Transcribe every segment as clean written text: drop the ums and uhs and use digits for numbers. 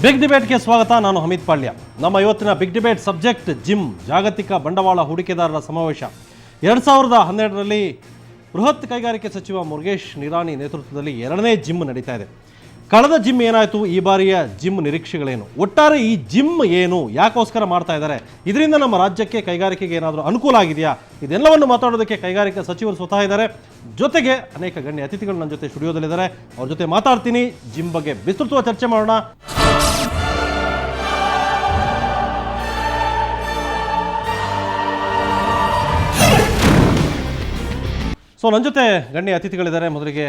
Big ಡಿಬೇಟ್ಗೆ ಸ್ವಾಗತ. ನಾನು ಹಮೀದ್ ಪಾಳ್ಯ. ನಮ್ಮ ಇವತ್ತಿನ ಬಿಗ್ ಡಿಬೇಟ್ ಸಬ್ಜೆಕ್ಟ್ ಜಿಮ್. ಜಾಗತಿಕ ಬಂಡವಾಳ ಹೂಡಿಕೆದಾರರ ಸಮಾವೇಶ 2012ರಲ್ಲಿ ಬೃಹತ್ ಕೈಗಾರಿಕೆ ಸಚಿವ ಮುರುಗೇಶ್ ನಿರಾಣಿ ನೇತೃತ್ವದಲ್ಲಿ 2ನೇ ಜಿಮ್ ನಡೀತಾ ಇದೆ. ಕಳೆದ ಜಿಮ್ ಏನಾಯಿತು, ಈ ಬಾರಿಯ ಜಿಮ್ ನಿರೀಕ್ಷೆಗಳೇನು, ಒಟ್ಟಾರೆ ಈ ಜಿಮ್ ಏನು, ಯಾಕೋಸ್ಕರ ಮಾಡ್ತಾ ಇದ್ದಾರೆ, ಇದರಿಂದ ನಮ್ಮ ರಾಜ್ಯಕ್ಕೆ ಕೈಗಾರಿಕೆಗೆ ಏನಾದರೂ ಅನುಕೂಲ ಆಗಿದೆಯಾ, ಇದೆಲ್ಲವನ್ನು ಮಾತಾಡೋದಕ್ಕೆ ಕೈಗಾರಿಕಾ ಸಚಿವರು ಸ್ವತಃ ಇದ್ದಾರೆ. ಜೊತೆಗೆ ಅನೇಕ ಗಣ್ಯ ಅತಿಥಿಗಳು ನನ್ನ ಜೊತೆ ಸ್ಟುಡಿಯೋದಲ್ಲಿದ್ದಾರೆ. ಅವ್ರ ಜೊತೆ ಮಾತಾಡ್ತೀನಿ. ಜಿಮ್ ಬಗ್ಗೆ ವಿಸ್ತೃತವಾಗಿ ಚರ್ಚೆ ಮಾಡೋಣ. ಸೊ ನನ್ನ ಜೊತೆ ಗಣ್ಯ ಅತಿಥಿಗಳಿದ್ದಾರೆ. ಮೊದಲಿಗೆ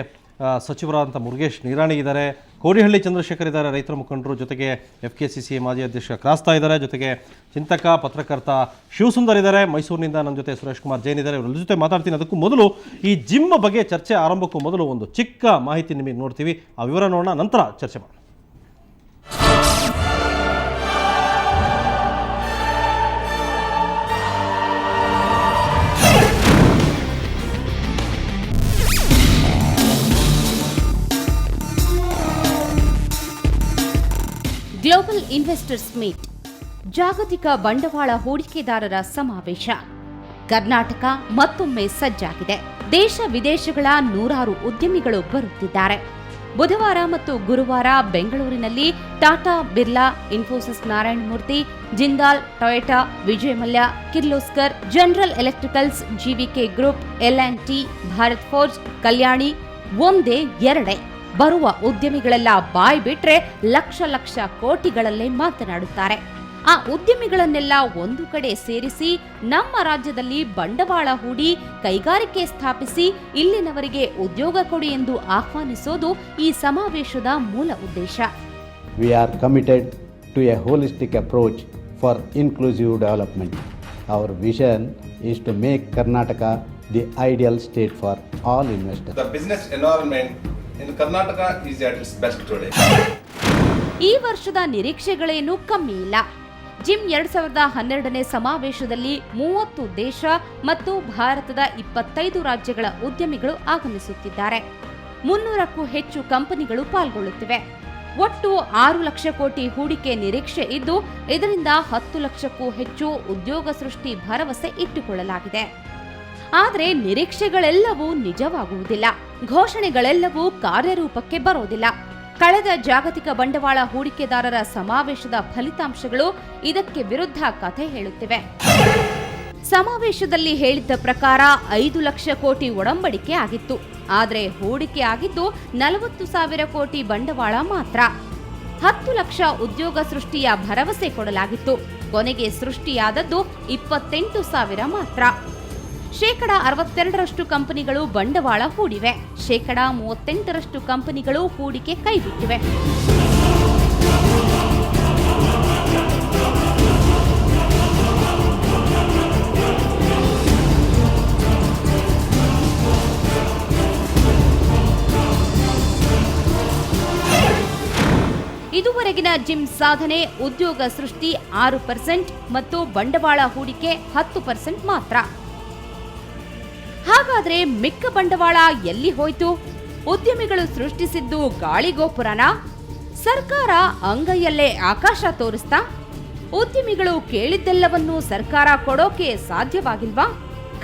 ಸಚಿವರಾದಂಥ ಮುರುಗೇಶ್ ನಿರಾಣಿ ಇದ್ದಾರೆ, ಕೋಡಿಹಳ್ಳಿ ಚಂದ್ರಶೇಖರ್ ಇದ್ದಾರೆ, ರೈತರ ಮುಖಂಡರು, ಜೊತೆಗೆ FKCCA ಮಾಜಿ ಅಧ್ಯಕ್ಷ ಕ್ರಾಸ್ತಾ ಇದ್ದಾರೆ, ಜೊತೆಗೆ ಚಿಂತಕ ಪತ್ರಕರ್ತ ಶಿವಸುಂದರ್ ಇದ್ದಾರೆ, ಮೈಸೂರಿನಿಂದ ನನ್ನ ಜೊತೆ ಸುರೇಶ್ ಕುಮಾರ್ ಜೈನ್ ಇದ್ದಾರೆ. ಇವರ ಜೊತೆ ಮಾತಾಡ್ತೀನಿ. ಅದಕ್ಕೂ ಮೊದಲು ಈ ಜಿಮ್ ಬಗ್ಗೆ ಚರ್ಚೆ ಆರಂಭಕ್ಕೂ ಮೊದಲು ಒಂದು ಚಿಕ್ಕ ಮಾಹಿತಿ ನಿಮಗೆ ನೋಡ್ತೀವಿ, ಆ ವಿವರ ನೋಡೋಣ, ನಂತರ ಚರ್ಚೆ ಮಾಡೋಣ. ಗ್ಲೋಬಲ್ ಇನ್ವೆಸ್ಟರ್ಸ್ ಮೀಟ್, ಜಾಗತಿಕ ಬಂಡವಾಳ ಹೂಡಿಕೆದಾರರ ಸಮಾವೇಶ. ಕರ್ನಾಟಕ ಮತ್ತೊಮ್ಮೆ ಸಜ್ಜಾಗಿದೆ. ದೇಶ ವಿದೇಶಗಳ 100 ಉದ್ಯಮಿಗಳು ಬರುತ್ತಿದ್ದಾರೆ. ಬುಧವಾರ ಮತ್ತು ಗುರುವಾರ ಬೆಂಗಳೂರಿನಲ್ಲಿ Tata, Birla, Infosys, Narayana Murthy, Jindal, Toyota, Vijay Mallya, Kirloskar, general electricals, GVK group, L&T, Bharat forge, Kalyani ಒಂದೇ ಎರಡೇ. ಬರುವ ಉದ್ಯಮಿಗಳೆಲ್ಲ ಬಾಯ್ ಬಿಟ್ರೆ ಲಕ್ಷ ಲಕ್ಷ ಕೋಟಿಗಳಲ್ಲೇ ಮಾತನಾಡುತ್ತಾರೆ. ಆ ಉದ್ಯಮಿಗಳನ್ನೆಲ್ಲ ಒಂದು ಕಡೆ ಸೇರಿಸಿ ನಮ್ಮ ರಾಜ್ಯದಲ್ಲಿ ಬಂಡವಾಳ ಹೂಡಿ ಕೈಗಾರಿಕೆ ಸ್ಥಾಪಿಸಿ ಇಲ್ಲಿನವರಿಗೆ ಉದ್ಯೋಗ ಕೊಡಿ ಎಂದು ಆಹ್ವಾನಿಸೋದು ಈ ಸಮಾವೇಶದ ಮೂಲ ಉದ್ದೇಶ. We are committed to a holistic approach for inclusive development. Our vision is to make Karnataka the ideal state for all investors. The business environment in Karnataka is at its best today. ಈ ವರ್ಷದ ನಿರೀಕ್ಷೆಗಳೇನು ಕಮ್ಮಿ ಇಲ್ಲ. Gym 2012ನೇ ಸಮಾವೇಶದಲ್ಲಿ 30 ದೇಶ ಮತ್ತು ಭಾರತದ 25 ರಾಜ್ಯಗಳ ಉದ್ಯಮಿಗಳು ಆಗಮಿಸುತ್ತಿದ್ದಾರೆ. 300ಕ್ಕೂ ಹೆಚ್ಚು ಕಂಪನಿಗಳು ಪಾಲ್ಗೊಳ್ಳುತ್ತಿವೆ. ಒಟ್ಟು 6 ಲಕ್ಷ ಕೋಟಿ ಹೂಡಿಕೆ ನಿರೀಕ್ಷೆ ಇದ್ದು, ಇದರಿಂದ 10 ಲಕ್ಷಕ್ಕೂ ಹೆಚ್ಚು ಉದ್ಯೋಗ ಸೃಷ್ಟಿ ಭರವಸೆ ಇಟ್ಟುಕೊಳ್ಳಲಾಗಿದೆ. ಆದರೆ ನಿರೀಕ್ಷೆಗಳೆಲ್ಲವೂ ನಿಜವಾಗುವುದಿಲ್ಲ, ಘೋಷಣೆಗಳೆಲ್ಲವೂ ಕಾರ್ಯರೂಪಕ್ಕೆ ಬರೋದಿಲ್ಲ. ಕಳೆದ ಜಾಗತಿಕ ಬಂಡವಾಳ ಹೂಡಿಕೆದಾರರ ಸಮಾವೇಶದ ಫಲಿತಾಂಶಗಳು ಇದಕ್ಕೆ ವಿರುದ್ಧ ಕಥೆ ಹೇಳುತ್ತಿವೆ. ಸಮಾವೇಶದಲ್ಲಿ ಹೇಳಿದ್ದ ಪ್ರಕಾರ 5 ಲಕ್ಷ ಕೋಟಿ ಒಡಂಬಡಿಕೆ ಆಗಿತ್ತು. ಆದರೆ ಹೂಡಿಕೆ ಆಗಿದ್ದು 40,000 ಕೋಟಿ ಬಂಡವಾಳ ಮಾತ್ರ. 10 ಲಕ್ಷ ಉದ್ಯೋಗ ಸೃಷ್ಟಿಯ ಭರವಸೆ ಕೊಡಲಾಗಿತ್ತು. ಕೊನೆಗೆ ಸೃಷ್ಟಿಯಾದದ್ದು 28,000 ಮಾತ್ರ. 62% ಕಂಪನಿಗಳು ಬಂಡವಾಳ ಹೂಡಿವೆ. 38% ಕಂಪನಿಗಳು ಹೂಡಿಕೆ ಕೈಬಿಟ್ಟಿವೆ. ಇದುವರೆಗಿನ ಜಿಮ್ ಸಾಧನೆ ಉದ್ಯೋಗ ಸೃಷ್ಟಿ 6% ಮತ್ತು ಬಂಡವಾಳ ಹೂಡಿಕೆ 10% ಮಾತ್ರ. ಹಾಗಾದ್ರೆ ಮಿಕ್ಕ ಬಂಡವಾಳ ಎಲ್ಲಿ ಹೋಯ್ತು? ಉದ್ಯಮಿಗಳು ಸೃಷ್ಟಿಸಿದ್ದು ಗಾಳಿಗೋಪುರನ? ಸರ್ಕಾರ ಅಂಗೈಯಲ್ಲೇ ಆಕಾಶ ತೋರಿಸ್ತಾ? ಉದ್ಯಮಿಗಳು ಕೇಳಿದ್ದೆಲ್ಲವನ್ನೂ ಸರ್ಕಾರ ಕೊಡೋಕೆ ಸಾಧ್ಯವಾಗಿಲ್ವಾ?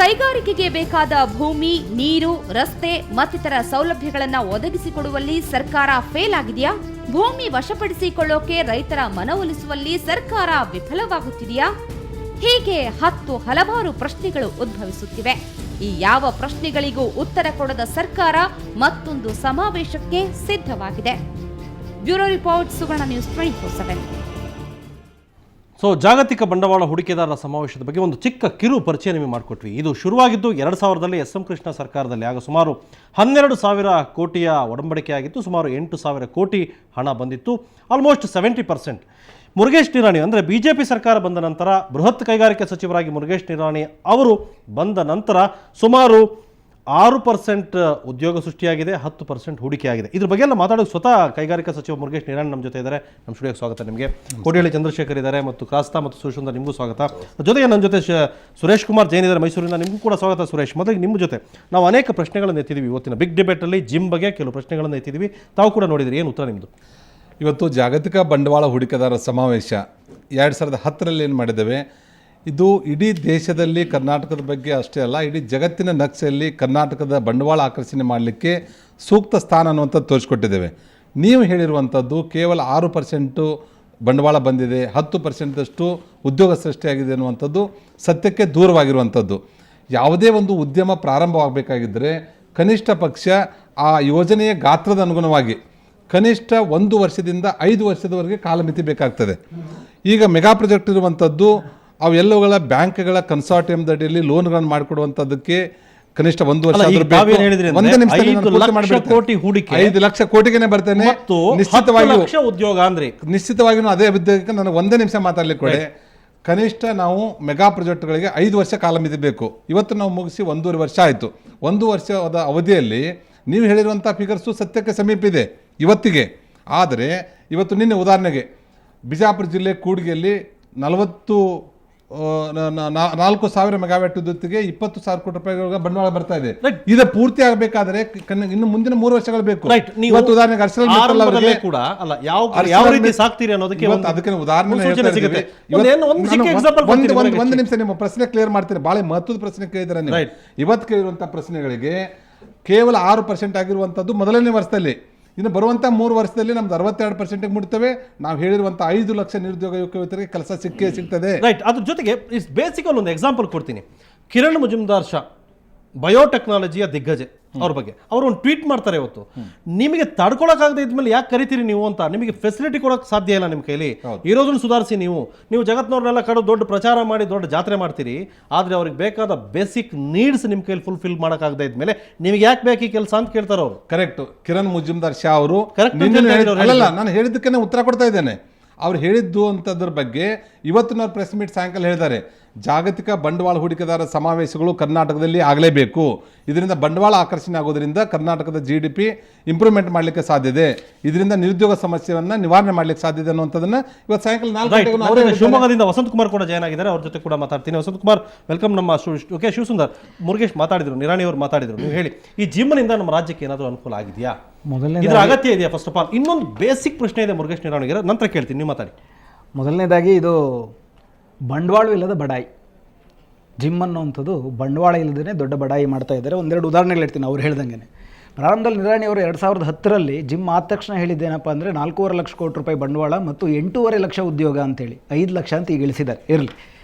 ಕೈಗಾರಿಕೆಗೆ ಬೇಕಾದ ಭೂಮಿ, ನೀರು, ರಸ್ತೆ ಮತ್ತಿತರ ಸೌಲಭ್ಯಗಳನ್ನು ಒದಗಿಸಿಕೊಡುವಲ್ಲಿ ಸರ್ಕಾರ ಫೇಲ್ ಆಗಿದೆಯಾ? ಭೂಮಿ ವಶಪಡಿಸಿಕೊಳ್ಳೋಕೆ ರೈತರ ಮನವೊಲಿಸುವಲ್ಲಿ ಸರ್ಕಾರ ವಿಫಲವಾಗುತ್ತಿದೆಯಾ? ಹೀಗೆ ಹಲವಾರು ಪ್ರಶ್ನೆಗಳು ಉದ್ಭವಿಸುತ್ತಿವೆ. ಈ ಯಾವ ಪ್ರಶ್ನೆಗಳಿಗೂ ಉತ್ತರ ಕೊಡದ ಸರ್ಕಾರ ಮತ್ತೊಂದು ಸಮಾವೇಶಕ್ಕೆ ಸಿದ್ಧವಾಗಿದೆ. ಬ್ಯೂರೋ ರಿಪೋರ್ಟ್, ಸುವರ್ಣ ನ್ಯೂಸ್ 24/7. ಸೊ ಜಾಗತಿಕ ಬಂಡವಾಳ ಹೂಡಿಕೆದಾರರ ಸಮಾವೇಶದ ಬಗ್ಗೆ ಒಂದು ಚಿಕ್ಕ ಕಿರು ಪರಿಚಯ ನಿಮಗೆ ಮಾಡಿಕೊಟ್ವಿ. ಇದು ಶುರುವಾಗಿದ್ದು 2000ರಲ್ಲಿ SM ಕೃಷ್ಣ ಸರ್ಕಾರದಲ್ಲಿ. ಆಗ ಸುಮಾರು 12,000 ಕೋಟಿಯ ಒಡಂಬಡಿಕೆ ಆಗಿತ್ತು. ಸುಮಾರು 8,000 ಕೋಟಿ ಹಣ ಬಂದಿತ್ತು. ಆಲ್ಮೋಸ್ಟ್ 70%. ಮುರುಗೇಶ್ ನಿರಾಣಿ ಅಂದರೆ BJP ಸರ್ಕಾರ ಬಂದ ನಂತರ ಬೃಹತ್ ಕೈಗಾರಿಕೆ ಸಚಿವರಾಗಿ ಮುರುಗೇಶ್ ನಿರಾಣಿ ಅವರು ಬಂದ ನಂತರ ಸುಮಾರು 6% ಉದ್ಯೋಗ ಸೃಷ್ಟಿಯಾಗಿದೆ, 10% ಹೂಡಿಕೆ ಆಗಿದೆ. ಇದ್ರ ಬಗ್ಗೆ ಎಲ್ಲ ಮಾತಾಡೋದು ಸ್ವತಃ ಕೈಗಾರಿಕಾ ಸಚಿವ ಮುರುಗೇಶ್ ನಿರಾಣಿ ನಮ್ಮ ಜೊತೆ ಇದ್ದಾರೆ. ನಮ್ಮ ಸ್ಟುಡಿಯೋಗೆ ಸ್ವಾಗತ ನಿಮಗೆ. ಕೋಡಿಹಳ್ಳಿ ಚಂದ್ರಶೇಖರ್ ಇದ್ದಾರೆ ಮತ್ತು ಕ್ರಾಸ್ತಾ ಮತ್ತು ಸುರೇಶ್ ನಿಮಗೂ ಸ್ವಾಗತ. ಜೊತೆಗೆ ನನ್ನ ಜೊತೆ ಸುರೇಶ್ ಕುಮಾರ್ ಜೈನ್ ಇದ್ದಾರೆ ಮೈಸೂರಿನ. ನಿಮಗೂ ಕೂಡ ಸ್ವಾಗತ ಸುರೇಶ್. ಮೊದಲಿಗೆ ನಿಮ್ಮ ಜೊತೆ ನಾವು ಅನೇಕ ಪ್ರಶ್ನೆಗಳನ್ನು ಎತ್ತಿದ್ದೀವಿ ಇವತ್ತಿನ ಬಿಗ್ ಡಿಬೇಟಲ್ಲಿ. ಜಿಮ್ ಬಗ್ಗೆ ಕೆಲವು ಪ್ರಶ್ನೆಗಳನ್ನು ಎತ್ತಿದ್ದೀವಿ, ತಾವು ಕೂಡ ನೋಡಿದ್ರಿ. ಏನು ಉತ್ತರ ನಿಮ್ಮದು? ಇವತ್ತು ಜಾಗತಿಕ ಬಂಡವಾಳ ಹೂಡಿಕೆದಾರರ ಸಮಾವೇಶ 2010ರಲ್ಲಿ ಏನು ಮಾಡಿದ್ದೇವೆ, ಇದು ಇಡೀ ದೇಶದಲ್ಲಿ ಕರ್ನಾಟಕದ ಬಗ್ಗೆ ಅಷ್ಟೇ ಅಲ್ಲ, ಇಡೀ ಜಗತ್ತಿನ ನಕ್ಷೆಯಲ್ಲಿ ಕರ್ನಾಟಕದ ಬಂಡವಾಳ ಆಕರ್ಷಣೆ ಮಾಡಲಿಕ್ಕೆ ಸೂಕ್ತ ಸ್ಥಾನ ಅನ್ನುವಂಥದ್ದು ತೋರಿಸ್ಕೊಟ್ಟಿದ್ದೇವೆ. ನೀವು ಹೇಳಿರುವಂಥದ್ದು ಕೇವಲ 6% ಬಂಡವಾಳ ಬಂದಿದೆ, 10%ದಷ್ಟು ಉದ್ಯೋಗ ಸೃಷ್ಟಿಯಾಗಿದೆ ಅನ್ನುವಂಥದ್ದು ಸತ್ಯಕ್ಕೆ ದೂರವಾಗಿರುವಂಥದ್ದು. ಯಾವುದೇ ಒಂದು ಉದ್ಯಮ ಪ್ರಾರಂಭವಾಗಬೇಕಾಗಿದ್ದರೆ ಕನಿಷ್ಠ ಪಕ್ಷ ಆ ಯೋಜನೆಯ ಗಾತ್ರದ ಅನುಗುಣವಾಗಿ ಕನಿಷ್ಠ 1 ವರ್ಷದಿಂದ 5 ವರ್ಷದವರೆಗೆ ಕಾಲಮಿತಿ ಬೇಕಾಗ್ತದೆ. ಈಗ ಮೆಗಾ ಪ್ರಾಜೆಕ್ಟ್ ಇರುವಂಥದ್ದು ಅವೆಲ್ಲವುಗಳ ಬ್ಯಾಂಕ್ಗಳ ಕನ್ಸಾರ್ಟಿಯಮ್ದ ಅಡಿಯಲ್ಲಿ ಲೋನ್ಗಳನ್ನು ಮಾಡಿಕೊಡುವಂಥದ್ದಕ್ಕೆ ಕನಿಷ್ಠ 1 ವರ್ಷ ಆದರೂ ಬೇಕು. ಒಂದೇ ನಿಮಿಷದಲ್ಲಿ ನಾನು ಪೂರ್ತಿ ಮಾಡಿಬಿಡ್ತೇನೆ. 5 ಲಕ್ಷ ಕೋಟಿಗೆ ಬರ್ತೇನೆ. ನಿಶ್ಚಿತವಾಗಿಯೂ ಅದೇ ಉದ್ಯೋಗಕ್ಕೆ ನನಗೆ 1 ನಿಮಿಷ ಮಾತಾಡ್ಲಿಕ್ಕೆ ಕೊಡಿ. ಕನಿಷ್ಠ ನಾವು ಮೆಗಾ ಪ್ರಾಜೆಕ್ಟ್ಗಳಿಗೆ 5 ವರ್ಷ ಕಾಲಮಿತಿ ಬೇಕು. ಇವತ್ತು ನಾವು ಮುಗಿಸಿ 1.5 ವರ್ಷ ಆಯಿತು. 1 ವರ್ಷದ ಅವಧಿಯಲ್ಲಿ ನೀವು ಹೇಳಿರುವಂಥ ಫಿಗರ್ಸು ಸತ್ಯಕ್ಕೆ ಸಮೀಪ ಇದೆ ಇವತ್ತಿಗೆ. ಆದರೆ ಇವತ್ತು ನಿನ್ನೆ ಉದಾಹರಣೆಗೆ ಬಿಜಾಪುರ ಜಿಲ್ಲೆ ಕೂಡ್ಗಿಯಲ್ಲಿ 4,000 ಮೆಗಾವ್ಯಾಟ್ ವಿದ್ಯುತ್ತಿಗೆ 20,000 ಕೋಟಿ ರೂಪಾಯಿಗಳ ಬಂಡವಾಳ ಬರ್ತಾ ಇದೆ. ಇದು ಪೂರ್ತಿ ಆಗಬೇಕಾದ್ರೆ ಇನ್ನು ಮುಂದಿನ 3 ವರ್ಷಗಳು ಬೇಕು. ಇವತ್ತು ಉದಾಹರಣೆಗೆ ಅದಕ್ಕೆ ಉದಾಹರಣೆ ಒಂದು ನಿಮಿಷ ನಿಮ್ಮ ಪ್ರಶ್ನೆ ಕ್ಲಿಯರ್ ಮಾಡ್ತೀನಿ. ಬಹಳ ಮಹತ್ವದ ಪ್ರಶ್ನೆ ಕೇಳಿದ್ರೆ ನೀವು. ಇವತ್ತು ಕೇಳಿರುವಂತಹ ಪ್ರಶ್ನೆಗಳಿಗೆ ಕೇವಲ 6% ಆಗಿರುವಂತದ್ದು ಮೊದಲನೇ ವರ್ಷದಲ್ಲಿ. ಇನ್ನು ಬರುವಂಥ 3 ವರ್ಷದಲ್ಲಿ ನಮ್ದು 62% ಮುಟ್ತೇವೆ. ನಾವು ಹೇಳಿರುವಂಥ 5 ಲಕ್ಷ ನಿರುದ್ಯೋಗ ಯುವಕರಿಗೆ ಕೆಲಸ ಸಿಗ್ತದೆ. ರೈಟ್. ಅದ್ರ ಜೊತೆಗೆ ಇಸ್ ಬೇಸಿಕಲ್ ಒಂದು ಎಕ್ಸಾಂಪಲ್ ಕೊಡ್ತೀನಿ. ಕಿರಣ್ ಮುಜುಮ್ದಾರ್ ಶಾ ಬಯೋಟೆಕ್ನಾಲಜಿಯ ದಿಗ್ಗಜೆ ಅವ್ರ ಬಗ್ಗೆ ಅವರು ಒಂದು ಟ್ವೀಟ್ ಮಾಡ್ತಾರೆ. ಇವತ್ತು ನಿಮಗೆ ತಡ್ಕೊಳಕ್ಕಾಗದೆ ಇದ್ಮೇಲೆ ಯಾಕೆ ಕರಿತೀರಿ ನೀವು ಅಂತ. ನಿಮಗೆ ಫೆಸಿಲಿಟಿ ಕೊಡೋಕೆ ಸಾಧ್ಯ ಇಲ್ಲ ನಿಮ್ಮ ಕೈಲಿ. ಇರೋದನ್ನು ಸುಧಾರಿಸಿ. ನೀವು ಜಗತ್ನವ್ರನ್ನೆಲ್ಲ ಕಡೆ ದೊಡ್ಡ ಪ್ರಚಾರ ಮಾಡಿ ದೊಡ್ಡ ಜಾತ್ರೆ ಮಾಡ್ತೀರಿ. ಆದರೆ ಅವ್ರಿಗೆ ಬೇಕಾದ ಬೇಸಿಕ್ ನೀಡ್ಸ್ ನಿಮ್ಮ ಕೈಲಿ ಫುಲ್ಫಿಲ್ ಮಾಡೋಕ್ಕಾಗದೆ ಇದ್ಮೇಲೆ ನಿಮ್ಗೆ ಯಾಕೆ ಬೇಕು ಈ ಕೆಲಸ ಅಂತ ಕೇಳ್ತಾರೆ ಅವರು. ಕರೆಕ್ಟ್. ಕಿರಣ್ ಮುಜುಮ್ದಾರ್ ಶಾ ಅವರು ನಾನು ಹೇಳಿದ್ದಕ್ಕೆ ಉತ್ತರ ಕೊಡ್ತಾ ಇದ್ದೇನೆ. ಅವ್ರು ಹೇಳಿದ್ದು ಅಂತದ್ರ ಬಗ್ಗೆ ಇವತ್ತಿನ ಪ್ರೆಸ್ ಮೀಟ್ ಸಾಯಂಕಾಲ ಹೇಳಿದ್ದಾರೆ. ಜಾಗತಿಕ ಬಂಡವಾಳ ಹೂಡಿಕೆದಾರರ ಸಮಾವೇಶಗಳು ಕರ್ನಾಟಕದಲ್ಲಿ ಆಗಲೇಬೇಕು. ಇದರಿಂದ ಬಂಡವಾಳ ಆಕರ್ಷಣೆ ಆಗೋದ್ರಿಂದ ಕರ್ನಾಟಕದ GDP ಇಂಪ್ರೂವ್ಮೆಂಟ್ ಮಾಡಲಿಕ್ಕೆ ಸಾಧ್ಯತೆ, ಇದರಿಂದ ನಿರುದ್ಯೋಗ ಸಮಸ್ಯೆಯನ್ನು ನಿವಾರಣೆ ಮಾಡಲಿಕ್ಕೆ ಸಾಧ್ಯತೆ ಅನ್ನುವಂಥದ್ದನ್ನು ಇವತ್ತು ಸಾಯಂಕಾಲ 4 ಶಿವಮೊಗ್ಗದಿಂದ ವಸಂತ್ ಕುಮಾರ್ ಕೂಡ ಜಾಯ್ನ್ ಆಗಿದ್ದಾರೆ. ಅವ್ರ ಜೊತೆ ಕೂಡ ಮಾತಾಡ್ತೀನಿ. ವಸಂತ್ ಕುಮಾರ್, ವೆಲ್ಕಮ್. ನಮ್ಮ ಓಕೆ ಶಿವಸುಂದರ್, ಮುರುಗೇಶ್ ಮಾತಾಡಿದ್ರು, ನಿರಾಣಿ ಅವರು ಮಾತಾಡಿದ್ರು. ನೀವು ಹೇಳಿ, ಈ ಜಿಮ್ನಿಂದ ನಮ್ಮ ರಾಜ್ಯಕ್ಕೆ ಏನಾದರೂ ಅನುಕೂಲ ಆಗಿದೆಯಾ? ಇದರ ಅಗತ್ಯ ಇದೆಯಾ? ಫಸ್ಟ್ ಆಫ್ ಆಲ್ ಇನ್ನೊಂದು ಬೇಸಿಕ್ ಪ್ರಶ್ನೆ ಇದೆ ಮುರುಗೇಶ್ ನಿರಾಣಿಗೆ, ನಂತರ ಕೇಳ್ತೀನಿ, ನೀವು ಮಾತಾಡಿ. ಮೊದಲನೇದಾಗಿ ಇದು ಬಂಡವಾಳವಿಲ್ಲದ ಬಡಾಯಿ. ಜಿಮ್ ಅನ್ನೋವಂಥದ್ದು ಬಂಡವಾಳ ಇಲ್ಲದೇ ದೊಡ್ಡ ಬಡಾಯಿ ಮಾಡ್ತಾ ಇದ್ದಾರೆ. ಒಂದೆರಡು ಉದಾಹರಣೆಗಳು ಹೇಳ್ತೀನಿ. ಅವ್ರು ಹೇಳ್ದಂಗೆ ಪ್ರಾರಂಭದಲ್ಲಿ ನಿರಾಣಿ ಅವರು 2010ರಲ್ಲಿ ಜಿಮ್ ಆದ ತಕ್ಷಣ ಹೇಳಿದ್ದೇನಪ್ಪ ಅಂದರೆ 4.5 ಲಕ್ಷ ಕೋಟಿ ರೂಪಾಯಿ ಬಂಡವಾಳ ಮತ್ತು 8.5 ಲಕ್ಷ ಉದ್ಯೋಗ ಅಂತೇಳಿ 5 ಲಕ್ಷ ಅಂತ ಈಗ ಇಳಿಸಿದ್ದಾರೆ. ಇರಲಿ.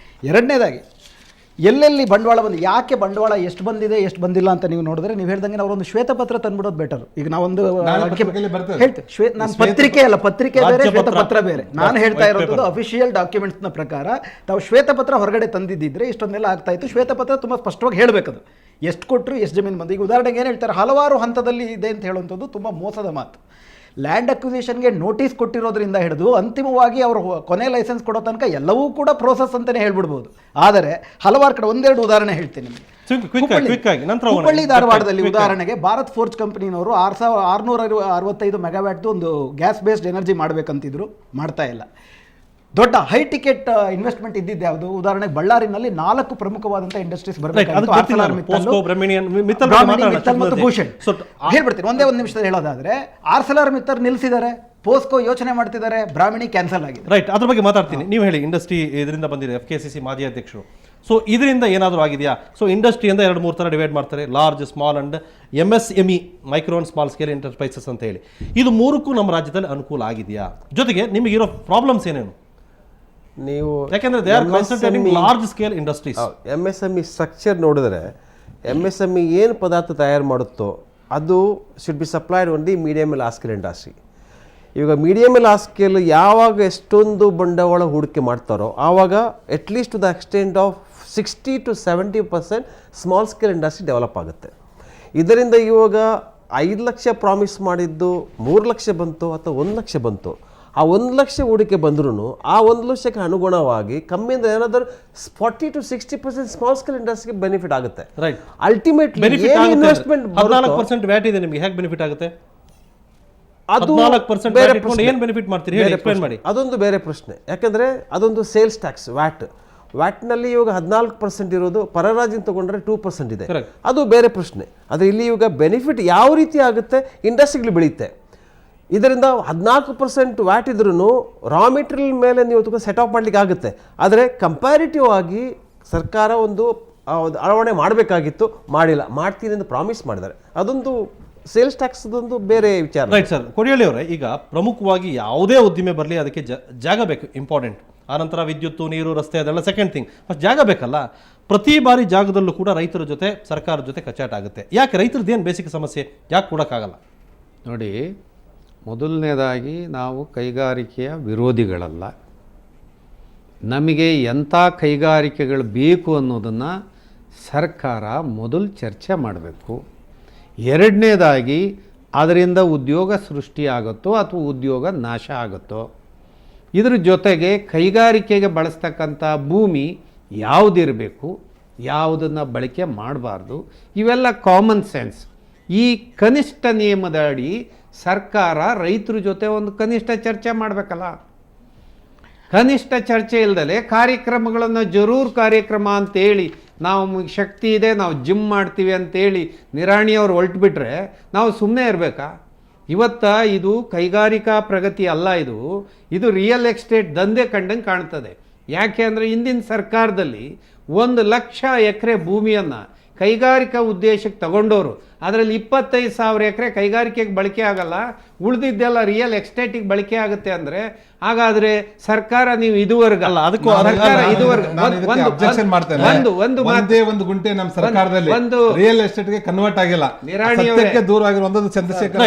ಎರಡನೇದಾಗಿ ಎಲ್ಲೆಲ್ಲಿ ಬಂಡವಾಳ ಯಾಕೆ ಬಂಡವಾಳ ಎಷ್ಟು ಬಂದಿದೆ ಎಷ್ಟು ಬಂದಿಲ್ಲ ಅಂತ ನೀವು ನೋಡಿದ್ರೆ, ನೀವು ಹೇಳ್ದಂಗೆ ಅವರೊಂದು ಶ್ವೇತಪತ್ರ ತಂದ್ಬಿಡೋದು ಬೆಟರ್. ಈಗ ನಾವೊಂದು ಹೇಳ್ತೀವಿ, ನಾನು ಪತ್ರಿಕೆ ಅಲ್ಲ, ಪತ್ರಿಕೆ ಬೇರೆ, ಶ್ವೇತಪತ್ರ ಬೇರೆ. ನಾನು ಹೇಳ್ತಾ ಇರೋದು ಅಫಿಷಿಯಲ್ ಡಾಕ್ಯುಮೆಂಟ್ಸ್ನ ಪ್ರಕಾರ ತಾವು ಶ್ವೇತಪತ್ರ ಹೊರಗಡೆ ತಂದಿದ್ದಿದ್ರೆ ಇಷ್ಟೊಂದೆಲ್ಲ ಆಗ್ತಾ ಇತ್ತು. ಶ್ವೇತಪತ್ರ ತುಂಬ ಸ್ಪಷ್ಟವಾಗಿ ಹೇಳಬೇಕದು, ಎಷ್ಟು ಕೊಟ್ಟರು ಎಷ್ಟು ಜಮೀನು ಬಂದು. ಈಗ ಉದಾಹರಣೆಗೆ ಏನು ಹೇಳ್ತಾರೆ, ಹಲವಾರು ಹಂತದಲ್ಲಿ ಇದೆ ಅಂತ ಹೇಳುವಂಥದ್ದು ತುಂಬ ಮೋಸದ ಮಾತು. ಲ್ಯಾಂಡ್ ಅಕ್ವಿಸಿಷನ್ಗೆ ನೋಟಿಸ್ ಕೊಟ್ಟಿರೋದ್ರಿಂದ ಹಿಡಿದು ಅಂತಿಮವಾಗಿ ಅವರು ಕೊನೆ ಲೈಸೆನ್ಸ್ ಕೊಡೋ ತನಕ ಎಲ್ಲವೂ ಕೂಡ ಪ್ರೋಸೆಸ್ ಅಂತಲೇ ಹೇಳ್ಬಿಡ್ಬೋದು. ಆದರೆ ಹಲವಾರು ಕಡೆ ಒಂದೆರಡು ಉದಾಹರಣೆ ಹೇಳ್ತೀನಿ ನಿಮಗೆ. ಹುಬ್ಬಳ್ಳಿ ಧಾರವಾಡದಲ್ಲಿ ಉದಾಹರಣೆಗೆ ಭಾರತ್ ಫೋರ್ಜ್ ಕಂಪನಿನವರು 665 ಮೆಗಾವ್ಯಾಟ್ದು ಒಂದು ಗ್ಯಾಸ್ ಬೇಸ್ಡ್ ಎನರ್ಜಿ ಮಾಡಬೇಕಂತಿದ್ರು, ಮಾಡ್ತಾ ಇಲ್ಲ. ದೊಡ್ಡ ಹೈ ಟಿಕೆಟ್ ಇನ್ವೆಸ್ಟ್ಮೆಂಟ್ ಇದ್ದಿದ್ದು ಯಾವುದು? ಉದಾಹರಣೆಗೆ ಬಳ್ಳಾರಿನಲ್ಲಿ 4 ಪ್ರಮುಖವಾದಂಥ ಇಂಡಸ್ಟ್ರೀಸ್ ಬರಬೇಕು. ಹೇಳ್ಬಿಡ್ತೀನಿ ಒಂದೇ ಒಂದು ನಿಮಿಷದಲ್ಲಿ ಹೇಳೋದಾದ್ರೆ, ಆರ್ಸೆಲರ್ ಮಿತ್ತರ್ ನಿಲ್ಲಿಸಿದ್ದಾರೆ, ಪೋಸ್ಕೋ ಯೋಚನೆ ಮಾಡ್ತಿದ್ದಾರೆ, ಬ್ರಾಹ್ಮಣಿ ಕ್ಯಾನ್ಸಲ್ ಆಗಿದೆ. ರೈಟ್, ಅದ್ರ ಬಗ್ಗೆ ಮಾತಾಡ್ತೀನಿ. ನೀವು ಹೇಳಿ, ಇಂಡಸ್ಟ್ರಿ ಇದರಿಂದ ಬಂದಿದೆ, FKCC ಮಾಜಿ ಅಧ್ಯಕ್ಷರು. ಸೊ ಇದರಿಂದ ಏನಾದರೂ ಆಗಿದೆಯಾ? ಸೊ ಇಂಡಸ್ಟ್ರಿಯಿಂದ 2-3 ಥರ ಡಿವೈಡ್ ಮಾಡ್ತಾರೆ, large, small and MSME, micro and small scale enterprises ಅಂತ ಹೇಳಿ. ಇದು 3ಕ್ಕೂ ನಮ್ಮ ರಾಜ್ಯದಲ್ಲಿ ಅನುಕೂಲ ಆಗಿದೆಯಾ? ಜೊತೆಗೆ ನಿಮಗಿರೋ ಪ್ರಾಬ್ಲಮ್ಸ್ ಏನೇನು? ನೀವು ಯಾಕೆಂದ್ರೆ they are concentrating large scale industries. MSME structure ನೋಡಿದ್ರೆ MSME ಏನು ಪದಾರ್ಥ ತಯಾರು ಮಾಡುತ್ತೋ ಅದು should be supplied only medium large scale industry. ಇವಾಗ ಮೀಡಿಯಮ್ ಲಾರ್ಜ್ ಸ್ಕೇಲ್ ಯಾವಾಗ ಎಷ್ಟೊಂದು ಬಂಡವಾಳ ಹೂಡಿಕೆ ಮಾಡ್ತಾರೋ ಆವಾಗ at least to the extent of 60 to 70% small scale industry develop ಆಗುತ್ತೆ. ಇದರಿಂದ ಇವಾಗ 5 ಲಕ್ಷ ಪ್ರಾಮಿಸ್ ಮಾಡಿದ್ದು 3 ಲಕ್ಷ ಬಂತು ಅಥವಾ 1 ಲಕ್ಷ ಬಂತು, ಆ 1 ಲಕ್ಷ ಹೂಡಿಕೆ ಬಂದ್ರೂ ಆ 1 ಲಕ್ಷಕ್ಕೆ ಅನುಗುಣವಾಗಿ ಕಮ್ಮಿಯಿಂದ ಏನಾದರೂ 40 to 60% ಸ್ಮಾಲ್ ಸ್ಕೇಲ್ ಇಂಡಸ್ಟ್ರಿಗೆ ಬೆನಿಫಿಟ್ ಆಗುತ್ತೆ. ರೈಟ್. ಅಲ್ಟಿಮೇಟ್ಲಿ ಇನ್ವೆಸ್ಟ್ಮೆಂಟ್ 14% ವ್ಯಾಟ್ ಇದೆ ನಿಮಗೆ, ಹೇಗೆ ಬೆನಿಫಿಟ್ ಆಗುತ್ತೆ? ಅದು 14% ಬೇರೆ ಏನು ಬೆನಿಫಿಟ್ ಮಾಡ್ತೀರಿ ಹೇಳಿ, ಎಕ್ಸ್ಪ್ಲೈನ್ ಮಾಡಿ. ಅದೊಂದು ಬೇರೆ ಪ್ರಶ್ನೆ. ಯಾಕಂದ್ರೆ ಅದೊಂದು ಸೇಲ್ಸ್ ಟ್ಯಾಕ್ಸ್ ವ್ಯಾಟ್ನಲ್ಲಿ ಇವಾಗ 14% ಇರೋದು, ಪರರಾಜ್ಯ ತಗೊಂಡ್ರೆ 2% ಇದೆ, ಅದು ಬೇರೆ ಪ್ರಶ್ನೆ. ಆದರೆ ಇಲ್ಲಿ ಇವಾಗ ಬೆನಿಫಿಟ್ ಯಾವ ರೀತಿ ಆಗುತ್ತೆ, ಇಂಡಸ್ಟ್ರಿಗಳು ಬೆಳೆಯುತ್ತೆ. ಇದರಿಂದ 14% ವ್ಯಾಟ್ ಇದ್ರೂ ರಾ ಮೆಟೀರಿಯಲ್ ಮೇಲೆ ನೀವು ಸೆಟ್ ಆಫ್ ಮಾಡಲಿಕ್ಕೆ ಆಗುತ್ತೆ. ಆದರೆ ಕಂಪ್ಯಾರಿಟಿವ್ ಆಗಿ ಸರ್ಕಾರ ಒಂದು ಅಳವಣೆ ಮಾಡಬೇಕಾಗಿತ್ತು, ಮಾಡಿಲ್ಲ. ಮಾಡ್ತೀನಿ ಅಂತ ಪ್ರಾಮಿಸ್ ಮಾಡಿದ್ದಾರೆ. ಅದೊಂದು ಸೇಲ್ಸ್ ಟ್ಯಾಕ್ಸ್ ಒಂದು ಬೇರೆ ವಿಚಾರ. Right sir. ಕೊಡಿಯಳ್ಳಿ ಅವರೇ, ಈಗ ಪ್ರಮುಖವಾಗಿ ಯಾವುದೇ ಉದ್ದಿಮೆ ಬರಲಿ ಅದಕ್ಕೆ ಜಾಗ ಬೇಕು, ಇಂಪಾರ್ಟೆಂಟ್. ಆನಂತರ ವಿದ್ಯುತ್ತು, ನೀರು, ರಸ್ತೆ ಅದೆಲ್ಲ ಸೆಕೆಂಡ್ ಥಿಂಗ್. ಫಸ್ಟ್ ಜಾಗ ಬೇಕಲ್ಲ. ಪ್ರತಿ ಬಾರಿ ಜಾಗದಲ್ಲೂ ಕೂಡ ರೈತರ ಜೊತೆ ಸರ್ಕಾರದ ಜೊತೆ ಕಚ್ಚಾಟ ಆಗುತ್ತೆ. ಯಾಕೆ ರೈತರದ್ದು ಏನು ಬೇಸಿಕ್ ಸಮಸ್ಯೆ, ಯಾಕೆ ಕೊಡೋಕ್ಕಾಗಲ್ಲ? ನೋಡಿ, ಮೊದಲನೇದಾಗಿ ನಾವು ಕೈಗಾರಿಕೆಯ ವಿರೋಧಿಗಳಲ್ಲ. ನಮಗೆ ಎಂಥ ಕೈಗಾರಿಕೆಗಳು ಬೇಕು ಅನ್ನೋದನ್ನು ಸರ್ಕಾರ ಮೊದಲು ಚರ್ಚೆ ಮಾಡಬೇಕು. ಎರಡನೇದಾಗಿ ಅದರಿಂದ ಉದ್ಯೋಗ ಸೃಷ್ಟಿಯಾಗುತ್ತೋ ಅಥವಾ ಉದ್ಯೋಗ ನಾಶ ಆಗುತ್ತೋ. ಇದ್ರ ಜೊತೆಗೆ ಕೈಗಾರಿಕೆಗೆ ಬಳಸ್ತಕ್ಕಂಥ ಭೂಮಿ ಯಾವುದಿರಬೇಕು, ಯಾವುದನ್ನು ಬಳಕೆ ಮಾಡಬಾರ್ದು, ಇವೆಲ್ಲ ಕಾಮನ್ ಸೆನ್ಸ್. ಈ ಕನಿಷ್ಠ ನಿಯಮದ ಅಡಿ ಸರ್ಕಾರ ರೈತರ ಜೊತೆ ಒಂದು ಕನಿಷ್ಠ ಚರ್ಚೆ ಮಾಡಬೇಕಲ್ಲ. ಕನಿಷ್ಠ ಚರ್ಚೆ ಇಲ್ಲದಲೆ ಕಾರ್ಯಕ್ರಮಗಳನ್ನು ಜರೂರ್ ಕಾರ್ಯಕ್ರಮ ಅಂತೇಳಿ, ನಾವು ಶಕ್ತಿ ಇದೆ ನಾವು ಜಿಮ್ ಮಾಡ್ತೀವಿ ಅಂತೇಳಿ ನಿರಾಣಿಯವ್ರು ಹೊರಟುಬಿಟ್ರೆ ನಾವು ಸುಮ್ಮನೆ ಇರಬೇಕಾ? ಇವತ್ತು ಇದು ಕೈಗಾರಿಕಾ ಪ್ರಗತಿ ಅಲ್ಲ, ಇದು ರಿಯಲ್ ಎಸ್ಟೇಟ್ ದಂಧೆ ಕಂಡಂಗೆ ಕಾಣ್ತದೆ. ಯಾಕೆ ಅಂದರೆ ಇಂದಿನ ಸರ್ಕಾರದಲ್ಲಿ 1,00,000 ಎಕರೆ ಭೂಮಿಯನ್ನು ಕೈಗಾರಿಕಾ ಉದ್ದೇಶಕ್ಕೆ ತಗೊಂಡವರು, ಅದರಲ್ಲಿ 25,000 ಎಕರೆ ಕೈಗಾರಿಕೆಗೆ ಬಳಕೆ ಆಗಲ್ಲ, ಉಳಿದಿದ್ದೆಲ್ಲ ರಿಯಲ್ ಎಸ್ಟೇಟಿಗೆ ಬಳಕೆ ಆಗುತ್ತೆ. ಅಂದರೆ ಹಾಗಾದರೆ ಸರ್ಕಾರ ನೀವು ಇದುವರೆಗೆ ಅಲ್ಲ, ಅದಕ್ಕೂ ಅಬ್ಜೆಕ್ಷನ್ ಮಾಡ್ತೇನೆ. ಒಂದು ಗುಂಟೆ ನಮ್ಮ ಸರ್ಕಾರದಲ್ಲಿ ರಿಯಲ್ ಎಸ್ಟೇಟ್ಗೆ ಕನ್ವರ್ಟ್ ಆಗಿಲ್ಲ. ಸತ್ಯಕ್ಕೆ ದೂರವಾಗಿರುವ ಒಂದೊಂದು ಚಂದ್ರಶೇಖರ್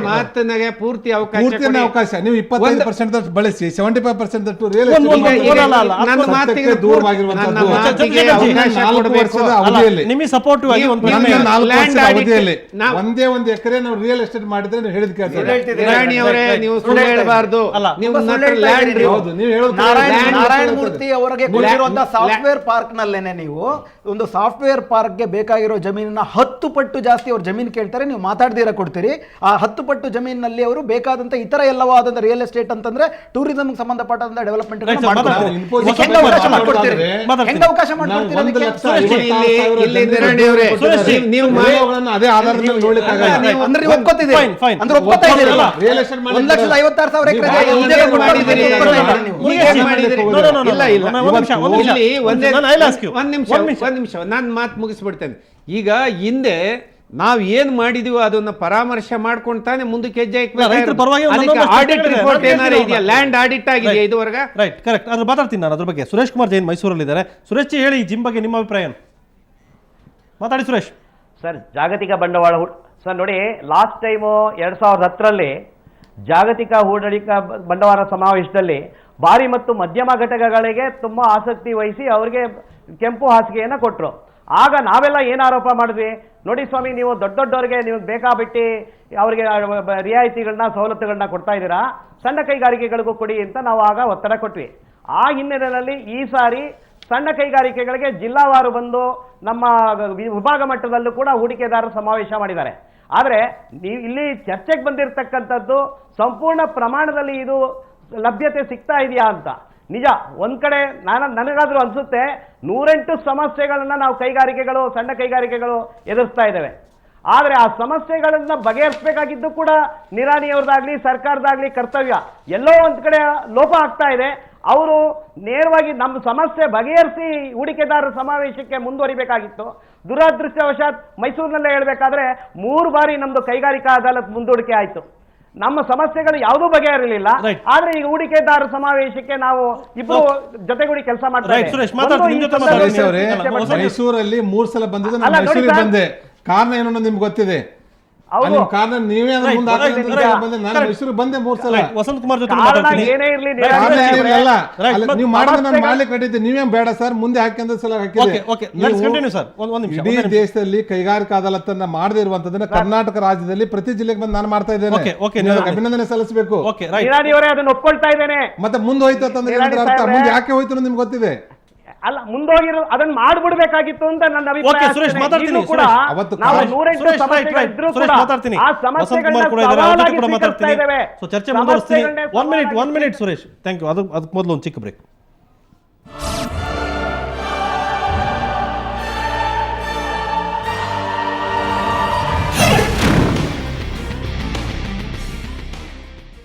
ಮಾತಿನಾಗೆ ಪೂರ್ತಿ ಅವಕಾಶ. ನೀವು 25% ಬಳಸಿ 75% ರಿಯಲ್ ನಿಮಗೆ ಸಪೋರ್ಟಿವ್ ಆಗಿ ಅವಧಿಯಲ್ಲಿ ಒಂದೇ ಒಂದು ಎಕರೆ ನಾವು ರಿಯಲ್ ಎಸ್ಟೇಟ್ ಮಾಡಿದ್ರೆ ನೀವು ಹೇಳಿದ ನೀವು ಸುಳ್ಳು ಹೇಳಬಾರ್ದು. ನಾರಾಯಣ ಮೂರ್ತಿ ಅವರಿಗೆ ಕೊಟ್ಟಿರುವಂತಹ ಸಾಫ್ಟ್ವೇರ್ ಪಾರ್ಕ್ ನಲ್ಲೇನೆ ನೀವು ಒಂದು ಸಾಫ್ಟ್ವೇರ್ ಪಾರ್ಕ್ಗೆ ಬೇಕಾಗಿರೋ ಜಮೀನನ್ನ 10 ಪಟ್ಟು ಜಾಸ್ತಿ ಅವ್ರ ಜಮೀನು ಕೇಳ್ತಾರೆ, ನೀವು ಮಾತಾಡ್ದಿರ ಕೊಡ್ತೀರಿ. ಆ 10 ಪಟ್ಟು ಜಮೀನಿನಲ್ಲಿ ಅವರು ಬೇಕಾದಂತ ಇತರ ಎಲ್ಲವಾದಂತ ರಿಯಲ್ ಎಸ್ಟೇಟ್ ಅಂತಂದ್ರೆ ಟೂರಿಸಂ ಸಂಬಂಧಪಟ್ಟಂತ ಡೆವಲಪ್ಮೆಂಟ್ ಹೆಂಗ ಅವಕಾಶ ಮಾಡ್ಕೊಡ್ತೀರಿ? ಅದೇ ಆಧಾರದ ಅಂದ್ರೆ ಒಪ್ಕೋತಿದ್ದೀರಿ, ಅಂದ್ರೆ ಒಪ್ಕೋತಾ ಇದ್ದೀರಲ್ಲ. 1,56,000 ಎಕರೆ ಒಂದ್ ನಿಮಿಷ ನಾನು ಮಾತು ಮುಗಿಸ್ಬಿಡ್ತೇನೆ. ಈಗ ಹಿಂದೆ ನಾವ್ ಏನ್ ಮಾಡಿದೀವೋ ಅದನ್ನ ಪರಾಮರ್ಶೆ ಮಾಡ್ಕೊಂಡು ತಾನೆ ಮುಂದಕ್ಕೆ ಹೆಜ್ಜೆ ಆಡಿಟ್ ರಿಪೋರ್ಟ್ ಏನಾರು ಇದೆಯಾ? ಲ್ಯಾಂಡ್ ಆಡಿಟ್ ಆಗಿದೆ ಇದುವರೆಗೆ? Right, correct. ಅದ್ರ ಮಾತಾಡ್ತೀನಿ ನಾನು ಅದ್ರ ಬಗ್ಗೆ. ಸುರೇಶ್ ಕುಮಾರ್ ಜೈನ್ ಮೈಸೂರಲ್ಲಿ ಇದ್ದಾರೆ. ಸುರೇಶ್ ಜಿ, ಹೇಳಿ, ಜಿಮ್ ಬಗ್ಗೆ ನಿಮ್ಮ ಅಭಿಪ್ರಾಯ ಮಾತಾಡಿ ಸುರೇಶ್. ಸರ್, ಜಾಗತಿಕ ಬಂಡವಾಳ ಸರ್ ನೋಡಿ, ಲಾಸ್ಟ್ ಟೈಮು 2010ರಲ್ಲಿ ಜಾಗತಿಕ ಹೂಡಿಕೆ ಬಂಡವಾಳ ಸಮಾವೇಶದಲ್ಲಿ ಭಾರಿ ಮತ್ತು ಮಧ್ಯಮ ಘಟಕಗಳಿಗೆ ತುಂಬ ಆಸಕ್ತಿ ವಹಿಸಿ ಅವರಿಗೆ ಕೆಂಪು ಹಾಸಿಗೆಯನ್ನು ಕೊಟ್ಟರು. ಆಗ ನಾವೆಲ್ಲ ಏನು ಆರೋಪ ಮಾಡಿದ್ವಿ, ನೋಡಿ ಸ್ವಾಮಿ, ನೀವು ದೊಡ್ಡವರಿಗೆ ನೀವು ಬೇಕಾಬಿಟ್ಟು ಅವರಿಗೆ ರಿಯಾಯಿತಿಗಳನ್ನ ಸವಲತ್ತುಗಳನ್ನ ಕೊಡ್ತಾ ಇದ್ದೀರಾ, ಸಣ್ಣ ಕೈಗಾರಿಕೆಗಳಿಗೂ ಕೊಡಿ ಅಂತ ನಾವು ಆಗ ಒತ್ತಡ ಕೊಟ್ವಿ. ಆ ಹಿನ್ನೆಲೆಯಲ್ಲಿ ಈ ಸಾರಿ ಸಣ್ಣ ಕೈಗಾರಿಕೆಗಳಿಗೆ ಜಿಲ್ಲಾವಾರು ಬಂದು ನಮ್ಮ ವಿಭಾಗ ಮಟ್ಟದಲ್ಲೂ ಕೂಡ ಹೂಡಿಕೆದಾರರ ಸಮಾವೇಶ ಮಾಡಿದ್ದಾರೆ. ಆದರೆ ನೀವು ಇಲ್ಲಿ ಚರ್ಚೆಗೆ ಬಂದಿರತಕ್ಕಂಥದ್ದು ಸಂಪೂರ್ಣ ಪ್ರಮಾಣದಲ್ಲಿ ಇದು ಲಭ್ಯತೆ ಸಿಗ್ತಾ ಇದೆಯಾ ಅಂತ. ನಿಜ, ಒಂದ್ ಕಡೆ ನನಗಾದ್ರೂ ಅನ್ಸುತ್ತೆ 108 ಸಮಸ್ಯೆಗಳನ್ನ ನಾವು ಕೈಗಾರಿಕೆಗಳು, ಸಣ್ಣ ಕೈಗಾರಿಕೆಗಳು ಎದುರಿಸ್ತಾ ಇದ್ದೇವೆ. ಆದರೆ ಆ ಸಮಸ್ಯೆಗಳನ್ನ ಬಗೆಹರಿಸಬೇಕಾಗಿದ್ದು ಕೂಡ ನಿರಾಣಿಯವ್ರದ್ದಾಗ್ಲಿ ಸರ್ಕಾರದಾಗ್ಲಿ ಕರ್ತವ್ಯ. ಎಲ್ಲೋ ಒಂದ್ ಕಡೆ ಲೋಪ ಆಗ್ತಾ ಇದೆ. ಅವರು ನೇರವಾಗಿ ನಮ್ಮ ಸಮಸ್ಯೆ ಬಗೆಹರಿಸಿ ಹೂಡಿಕೆದಾರರ ಸಮಾವೇಶಕ್ಕೆ ಮುಂದುವರಿಬೇಕಾಗಿತ್ತು. ದುರದೃಷ್ಟವಶಾತ್ ಮೈಸೂರಿನಲ್ಲೇ ಹೇಳಬೇಕಾದ್ರೆ 3 ಬಾರಿ ನಮ್ದು ಕೈಗಾರಿಕಾ ಅದಾಲತ್ ಮುಂದೂಡಿಕೆ ಆಯ್ತು. ನಮ್ಮ ಸಮಸ್ಯೆಗಳು ಯಾವುದೂ ಬಗೆಹರಿಲಿಲ್ಲ. ಆದ್ರೆ ಈಗ ಹೂಡಿಕೆದಾರರ ಸಮಾವೇಶಕ್ಕೆ ನಾವು ಇಬ್ಬರು ಜೊತೆಗೂಡಿ ಕೆಲಸ ಮಾಡ್ತಾ ಮೈಸೂರಲ್ಲಿ 3 ಸಲ ಬಂದಿದ್ದು, ಮೈಸೂರಿಗೆ ಬಂದೆ. ಕಾರಣ ಏನು ಅನ್ನೋದು ನಿಮ್ಗೆ ಗೊತ್ತಿದೆ. ಕಾರಣ ನೀವೇ ಮೈಸೂರಿಗೆ ಬಂದೆ 3 ಸಲ. ವಸಂತ್ ಕುಮಾರ್ ಜೊತೆ ನೀವು ಮಾಡಿದ್ರೆ ನಾನು ಮಾಡ್ಲಿಕ್ಕೆ ಕಟ್ಟಿದ್ದೆ. ನೀವೇನ್ ಬೇಡ ಸರ್, ಮುಂದೆ ಹಾಕಿ ಸಲ ಇಡೀ ದೇಶದಲ್ಲಿ ಕೈಗಾರಿಕಾ ಅದಾಲತನ್ನ ಮಾಡದೇ ಇರುವಂತದನ್ನ ಕರ್ನಾಟಕ ರಾಜ್ಯದಲ್ಲಿ ಪ್ರತಿ ಜಿಲ್ಲೆಗೆ ಬಂದು ನಾನು ಮಾಡ್ತಾ ಇದ್ದೇನೆ. ಅಭಿನಂದನೆ ಸಲ್ಲಿಸಬೇಕು. ಅದನ್ನ ಒಪ್ಕೊಳ್ತಾ ಇದ್ದೇನೆ. ಮತ್ತೆ ಮುಂದೆ ಹೋಯ್ತು ಅಂತಂದ್ರೆ ಮುಂದೆ ಯಾಕೆ ಹೋಯ್ತು ನಿಮ್ಗೆ ಗೊತ್ತಿದೆ ಅಲ್ಲ, ಮುಂದೋಗಿರೋ ಅದನ್ನ ಮಾಡ್ಬಿಡ್ಬೇಕಾಗಿತ್ತು ಅಂತ ನನ್ನ ಅಭಿಪ್ರಾಯ. ಆ ಸಮಸ್ಯೆಗಳನ್ನ ಚರ್ಚೆ ಮುಂದುವರಿಸ್ತೀನಿ. 1 ಮಿನಿಟ್ ಸುರೇಶ್, ಥ್ಯಾಂಕ್ ಯು. ಅದಕ್ಕೆ ಮೊದಲು ಒಂದು ಚಿಕ್ಕ ಬ್ರೇಕ್.